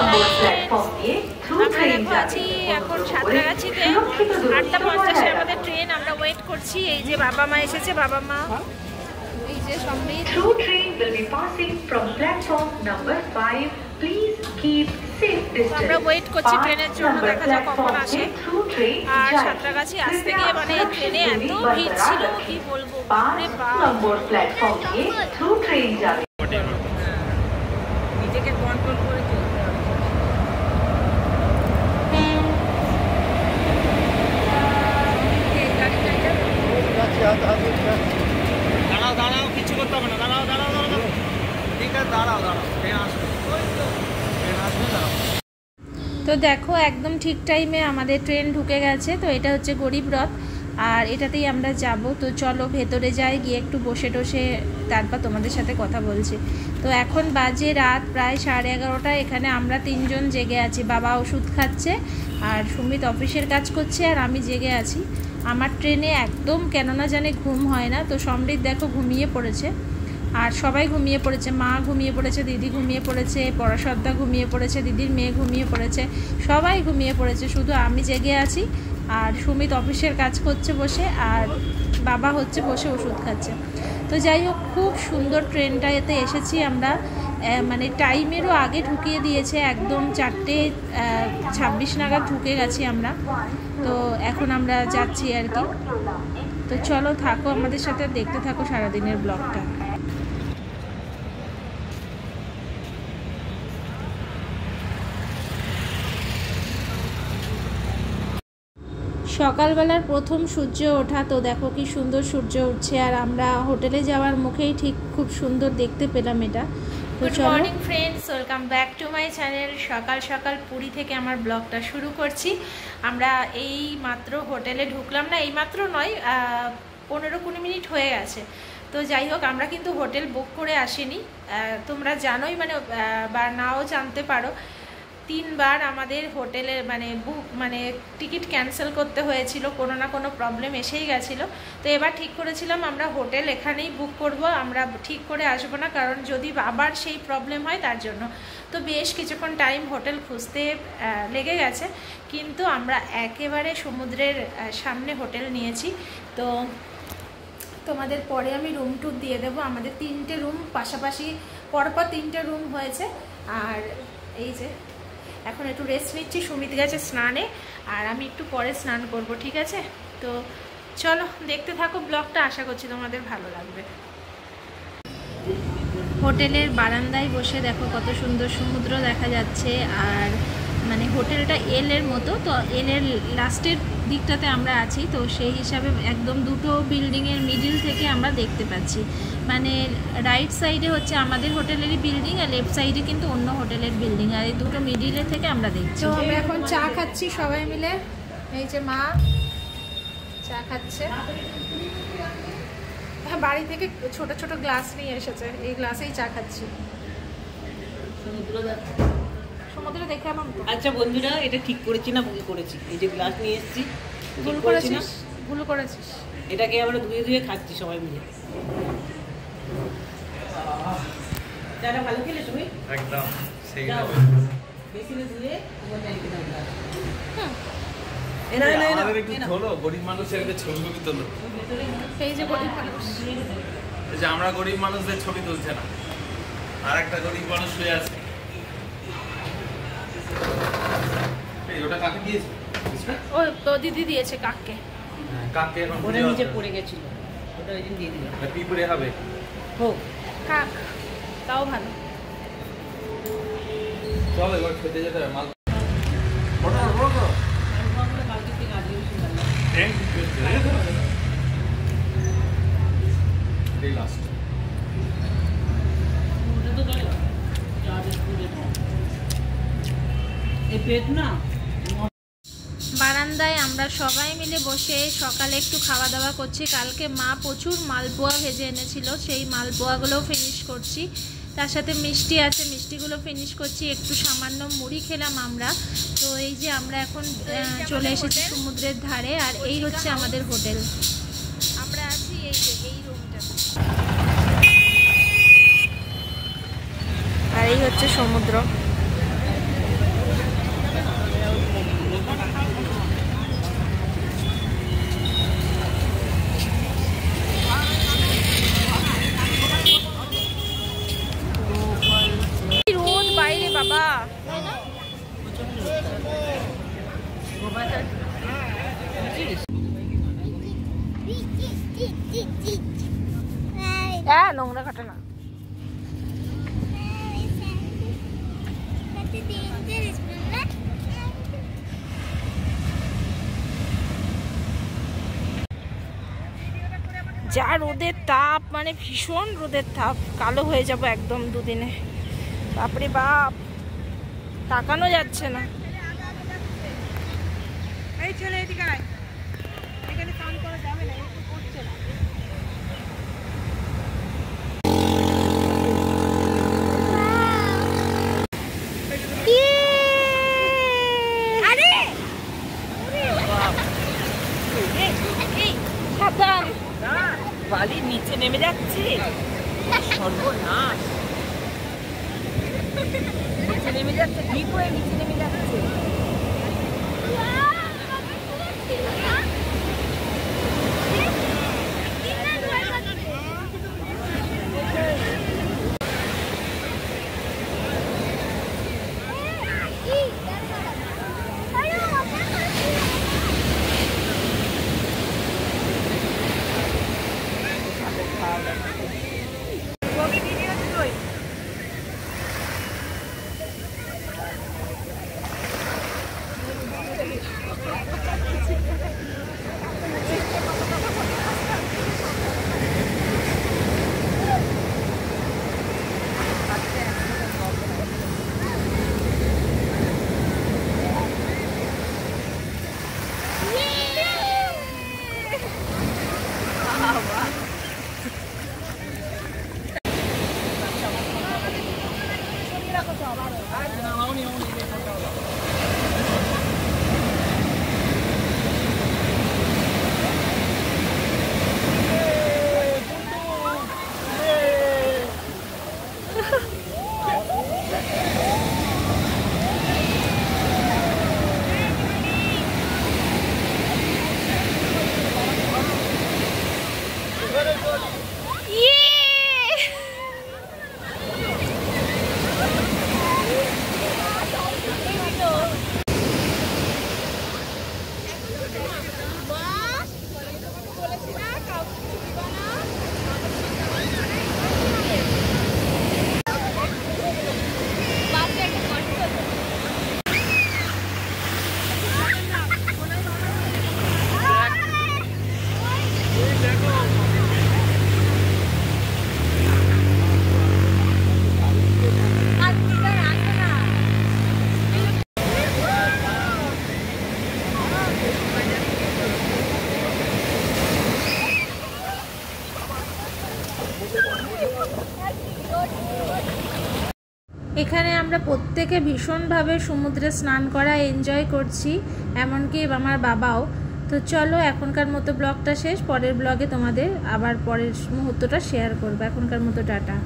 আমরা দেখো আছি এখন সাঁতরাগাছিতে 8:50 আমাদের ট্রেন, আমরা ওয়েট করছি। এই যে বাবা মা এসেছে, বাবা মা এই যে সমৃদ্ধ। আমরা ওয়েট করছি ট্রেনের জন্য, দেখা যাক কখন আসে। আর সাঁতরাগাছি আসতে গিয়ে মানে ট্রেনে এত ভিড় ছিল কি বলবো, বাপরে বাপ। নিজেকে কন্ট্রোল করে চলতে হবে। দাঁড়াও দাঁড়াও, কিছু করতে হবে না, দাঁড়াও দাঁড়াও দাঁড়াও, ঠিক আছে দাঁড়াও দাঁড়াও, ট্রেন আসবে, ট্রেন আসবে, দাঁড়াও। তো দেখো একদম ঠিক টাইমে আমাদের ট্রেন ঢুকে গেছে। তো এটা হচ্ছে গরিব রথ, আর এটাতেই আমরা যাব। তো চলো ভেতরে যাই, গিয়ে একটু বসে টসে তারপর তোমাদের সাথে কথা বলছি। তো এখন বাজে রাত প্রায় 11:30। এখানে আমরা 3 জন জেগে আছি। বাবা ওষুধ খাচ্ছে, আর সুমিত অফিসের কাজ করছে, আর আমি জেগে আছি। আমার ট্রেনে একদম কেননা জানে ঘুম হয় না। তো সমৃদ্ধ দেখো ঘুমিয়ে পড়েছে, আর সবাই ঘুমিয়ে পড়েছে। মা ঘুমিয়ে পড়েছে, দিদি ঘুমিয়ে পড়েছে, পরাশরদা ঘুমিয়ে পড়েছে, দিদির মেয়ে ঘুমিয়ে পড়েছে, সবাই ঘুমিয়ে পড়েছে, শুধু আমি জেগে আছি। আর সুমিত অফিসের কাজ করছে বসে, আর বাবা হচ্ছে বসে ওষুধ খাচ্ছে। তো যাই হোক, খুব সুন্দর ট্রেনটাতে এসেছি আমরা, মানে টাইমেরও আগে ঢুকিয়ে দিয়েছে, একদম 4:26 নাগাদ ঢুকে গেছি আমরা। তো এখন আমরা যাচ্ছি আর কি। তো চলো থাকো আমাদের সাথে, দেখতে থাকো সারাদিনের ব্লগটা। সকালবেলার প্রথম সূর্য ওঠা। তো দেখো কি সুন্দর সূর্য উঠছে, আর আমরা হোটেলে যাওয়ার মুখেই ঠিক খুব সুন্দর দেখতে পেলাম এটা। Good morning friends, welcome back to my channel. সকাল সকাল পুরী থেকে আমার ব্লগটা শুরু করছি। আমরা এই মাত্র হোটেলে ঢুকলাম, না এই মাত্র নয়, 15-20 মিনিট হয়ে গেছে। তো যাই হোক, আমরা কিন্তু হোটেল বুক করে আসিনি। তোমরা জানোই, বা নাও জানতে পারো, 3 বার আমাদের হোটেলে টিকিট ক্যান্সেল করতে হয়েছিল, কোনো না কোনো প্রবলেম এসেই গেছিলো। তো এবার ঠিক করেছিলাম আমরা হোটেল এখানেই বুক করব, আমরা ঠিক করে আসবো না, কারণ যদি আবার সেই প্রবলেম হয় তার জন্য। তো বেশ কিছুক্ষণ টাইম হোটেল খুঁজতে লেগে গেছে, কিন্তু আমরা একেবারে সমুদ্রের সামনে হোটেল নিয়েছি। তো তোমাদের পরে আমি রুম ট্যুর দিয়ে দেবো। আমাদের 3টে রুম পাশাপাশি পরপর 3টে রুম হয়েছে। আর এই যে এখন একটু রেস্ট নিচ্ছি, সুমিত গেছে স্নানে, আর আমি একটু পরে স্নান করব, ঠিক আছে? তো চলো দেখতে থাকো ব্লগটা, আশা করছি তোমাদের ভালো লাগবে। হোটেলের বারান্দায় বসে দেখো কত সুন্দর সমুদ্র দেখা যাচ্ছে। আর হোটেলটা এলের মতো, তো এলের লাস্টের দিকটাতে আমরা আছি। তো সেই হিসাবে একদম দুটো বিল্ডিংয়ের মিডিল থেকে আমরা দেখতে পাচ্ছি। রাইট সাইডে হচ্ছে আমাদের হোটেলেরই বিল্ডিং, আর লেফট সাইডে কিন্তু অন্য হোটেলের বিল্ডিং, আর এই দুটো মিডিলে থেকে আমরা দেখছি। তো আমরা এখন চা খাচ্ছি সবাই মিলে। এই যে মা চা খাচ্ছে, বাড়ি থেকে ছোট ছোট গ্লাস নিয়ে এসেছে, এই গ্লাসেই চা খাচ্ছি। সমুদ্র দেখে আমার। আচ্ছা বন্ধুরা, এটা ঠিক করেছি না ভুল করেছি? এই যে গ্লাস নিয়ে এসেছি, ভুল করেছিস, ভুল করেছিস। এটাকে আমরা ধুয়ে ধুয়ে খাচ্ছি সবাই মিলে। চাটা ভালো খেলে তুমি? একদম সেই বেশি ধুয়ে আমাদের একটু তোলো, গরিব মানুষের একটা ছবি তোলো। এই যে গরিব মানুষ, এই যে আমরা গরিব মানুষদের ছবি তুলছে না, আর একটা গরিব মানুষ শুয়ে আছে। ওটা কাকে দিয়েছে? ও তো দিদি দিয়েছে কাককে। কাককে এখন ওটা নিচে পড়ে গেছিল, ওটা ওই দিন দিয়ে দিলাম। পিঁপড়ে হবে হোক, কাক তাও ভালো। চলো এবার খেতে যেতে হবে। মাল বারান্দায় আমরা সবাই মিলে বসে সকালে একটু খাওয়া দাওয়া করছি। কালকে মা প্রচুর মালপোয়া ভেজে এনেছিল, সেই মালপোয়াগুলোও ফিনিশ করছি। তার সাথে মিষ্টি আছে, মিষ্টিগুলো ফিনিশ করছি। একটু সামান্য মুড়ি খেলাম আমরা। তো এই যে আমরা এখন চলে এসেছি সমুদ্রের ধারে, আর এই হচ্ছে আমাদের হোটেল। আমরা আছি এই রুমটাতে, আর এই হচ্ছে সমুদ্র। দেখেছিস? হ্যাঁ, নোংরা ঘটে না। যা রোদের তাপ, মানে ভীষণ রোদের তাপ, কালো হয়ে যাব একদম দুদিনে। বাপরে বাপ, তাকানো যাচ্ছে না। এই ছেলে এদিকে আয়, এখানে কাম করা যাবে না, একটু করছে না। বালির নিচে নেমে যাচ্ছে, সর্বনাশ। নিচে নেমে যাচ্ছে, ঠিক হয়ে নিচে নেমে যাচ্ছে। এখানে আমরা প্রত্যেকে ভীষণভাবে সমুদ্রে স্নান করা এনজয় করছি, এমনকি আমার বাবাও। তো চলো এখনকার মতো ব্লগটা শেষ, পরের ব্লগে তোমাদের আবার পরের মুহূর্তটা শেয়ার করবো। এখনকার মতো টাটা।